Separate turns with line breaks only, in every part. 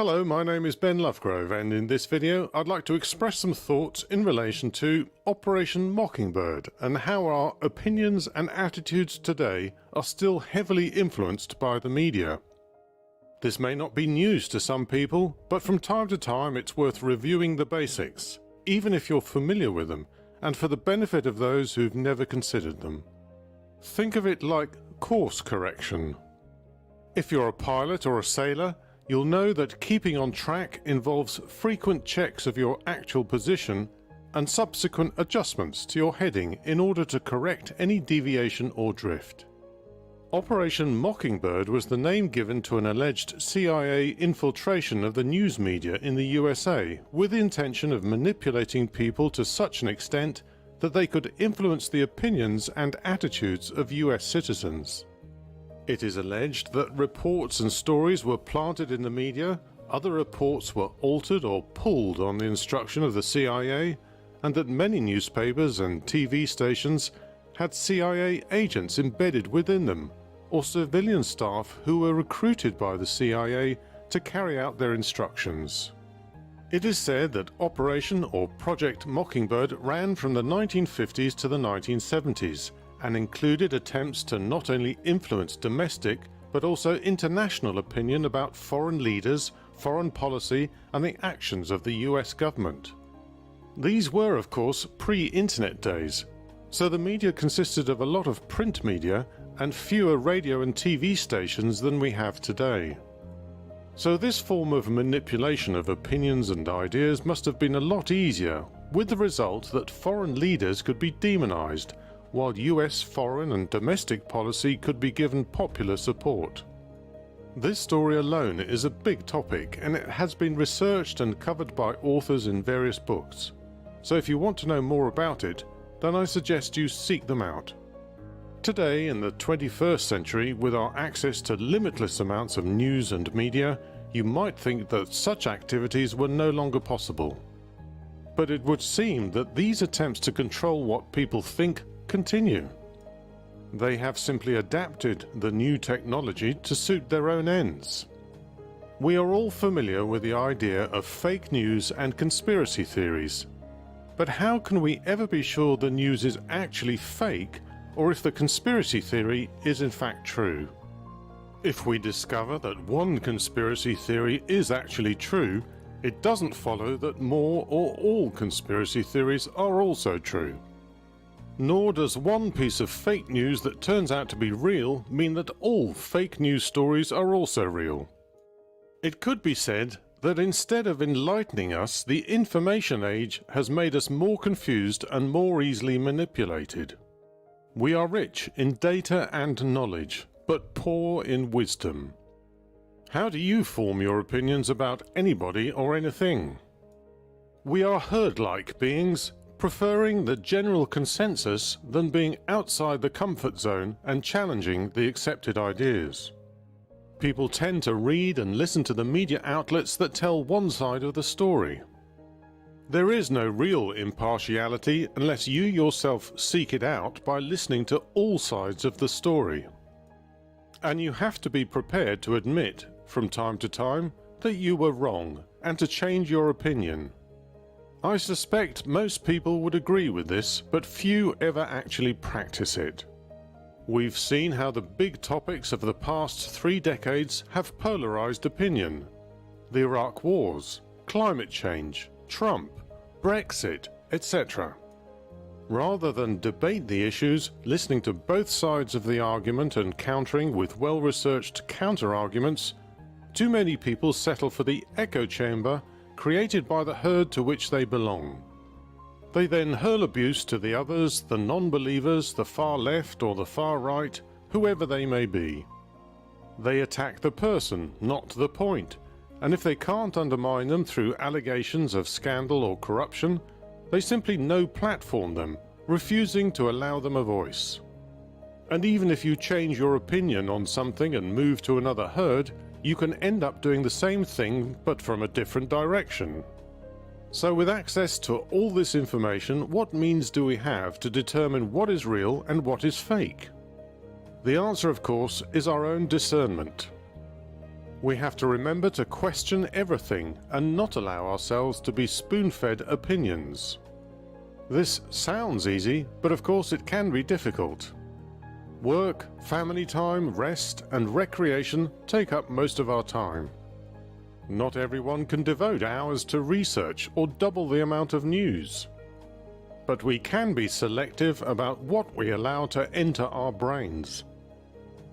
Hello, my name is Ben Lovegrove, and in this video I'd like to express some thoughts in relation to Operation Mockingbird and how our opinions and attitudes today are still heavily influenced by the media. This may not be news to some people, but from time to time it's worth reviewing the basics, even if you're familiar with them, and for the benefit of those who've never considered them. Think of it like course correction. If you're a pilot or a sailor, you'll know that keeping on track involves frequent checks of your actual position and subsequent adjustments to your heading in order to correct any deviation or drift. Operation Mockingbird was the name given to an alleged CIA infiltration of the news media in the USA with the intention of manipulating people to such an extent that they could influence the opinions and attitudes of US citizens. It is alleged that reports and stories were planted in the media, other reports were altered or pulled on the instruction of the CIA, and that many newspapers and TV stations had CIA agents embedded within them, or civilian staff who were recruited by the CIA to carry out their instructions. It is said that Operation or Project Mockingbird ran from the 1950s to the 1970s, and included attempts to not only influence domestic but also international opinion about foreign leaders, foreign policy and the actions of the US government. These were of course pre-internet days, so the media consisted of a lot of print media and fewer radio and TV stations than we have today. So this form of manipulation of opinions and ideas must have been a lot easier, with the result that foreign leaders could be demonized, while US foreign and domestic policy could be given popular support. This story alone is a big topic, and it has been researched and covered by authors in various books. So if you want to know more about it, then I suggest you seek them out. Today, in the 21st century, with our access to limitless amounts of news and media, you might think that such activities were no longer possible. But it would seem that these attempts to control what people think continue. They have simply adapted the new technology to suit their own ends. We are all familiar with the idea of fake news and conspiracy theories. But how can we ever be sure the news is actually fake, or if the conspiracy theory is in fact true? If we discover that one conspiracy theory is actually true, it doesn't follow that more or all conspiracy theories are also true. Nor does one piece of fake news that turns out to be real mean that all fake news stories are also real. It could be said that instead of enlightening us, the information age has made us more confused and more easily manipulated. We are rich in data and knowledge, but poor in wisdom. How do you form your opinions about anybody or anything? We are herd-like beings, preferring the general consensus than being outside the comfort zone and challenging the accepted ideas. People tend to read and listen to the media outlets that tell one side of the story. There is no real impartiality unless you yourself seek it out by listening to all sides of the story. And you have to be prepared to admit, from time to time, that you were wrong and to change your opinion. I suspect most people would agree with this, but few ever actually practice it. We've seen how the big topics of the past 3 decades have polarized opinion. The Iraq Wars, climate change, Trump, Brexit, etc. Rather than debate the issues, listening to both sides of the argument and countering with well-researched counter-arguments, too many people settle for the echo chamber created by the herd to which they belong. They then hurl abuse to the others, the non-believers, the far left or the far right, whoever they may be. They attack the person, not the point, and if they can't undermine them through allegations of scandal or corruption, they simply no-platform them, refusing to allow them a voice. And even if you change your opinion on something and move to another herd, you can end up doing the same thing but from a different direction. So with access to all this information, what means do we have to determine what is real and what is fake? The answer, of course, is our own discernment. We have to remember to question everything and not allow ourselves to be spoon-fed opinions. This sounds easy, but of course it can be difficult. Work, family time, rest, and recreation take up most of our time. Not everyone can devote hours to research or double the amount of news. But we can be selective about what we allow to enter our brains.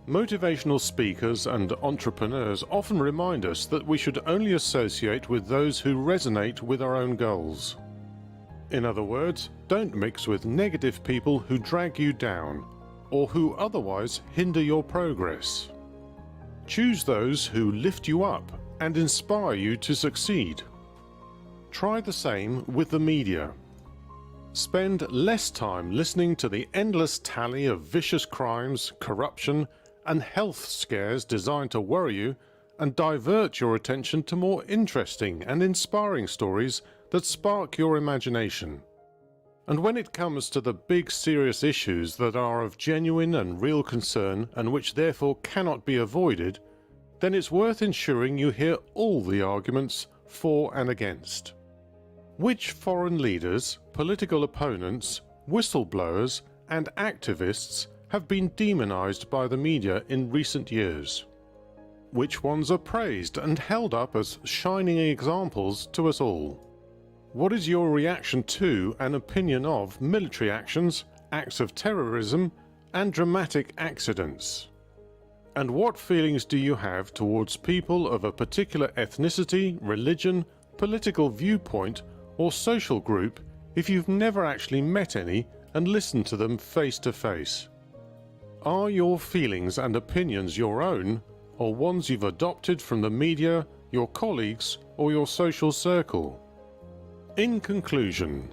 Motivational speakers and entrepreneurs often remind us that we should only associate with those who resonate with our own goals. In other words, don't mix with negative people who drag you down or who otherwise hinder your progress. Choose those who lift you up and inspire you to succeed. Try the same with the media. Spend less time listening to the endless tally of vicious crimes, corruption, and health scares designed to worry you, and divert your attention to more interesting and inspiring stories that spark your imagination. And when it comes to the big serious issues that are of genuine and real concern and which therefore cannot be avoided, then it's worth ensuring you hear all the arguments for and against. Which foreign leaders, political opponents, whistleblowers, and activists have been demonized by the media in recent years? Which ones are praised and held up as shining examples to us all? What is your reaction to and opinion of military actions, acts of terrorism, and dramatic accidents? And what feelings do you have towards people of a particular ethnicity, religion, political viewpoint, or social group if you've never actually met any and listened to them face to face? Are your feelings and opinions your own, or ones you've adopted from the media, your colleagues, or your social circle? In conclusion,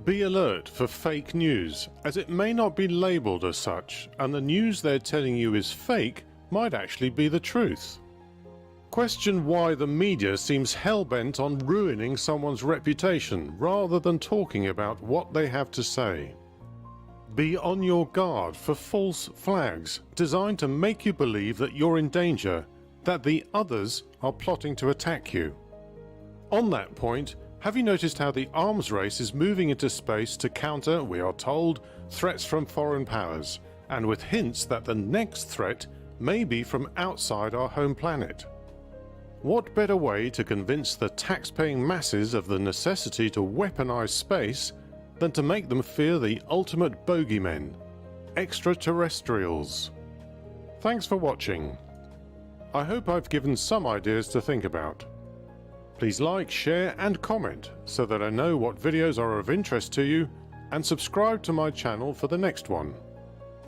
be alert for fake news, as it may not be labelled as such, and the news they're telling you is fake might actually be the truth. Question why the media seems hell-bent on ruining someone's reputation rather than talking about what they have to say. Be on your guard for false flags designed to make you believe that you're in danger, that the others are plotting to attack you. On that point, have you noticed how the arms race is moving into space to counter, we are told, threats from foreign powers, and with hints that the next threat may be from outside our home planet? What better way to convince the tax-paying masses of the necessity to weaponize space than to make them fear the ultimate bogeymen, extraterrestrials? Thanks for watching. I hope I've given some ideas to think about. Please like, share and comment so that I know what videos are of interest to you, and subscribe to my channel for the next one.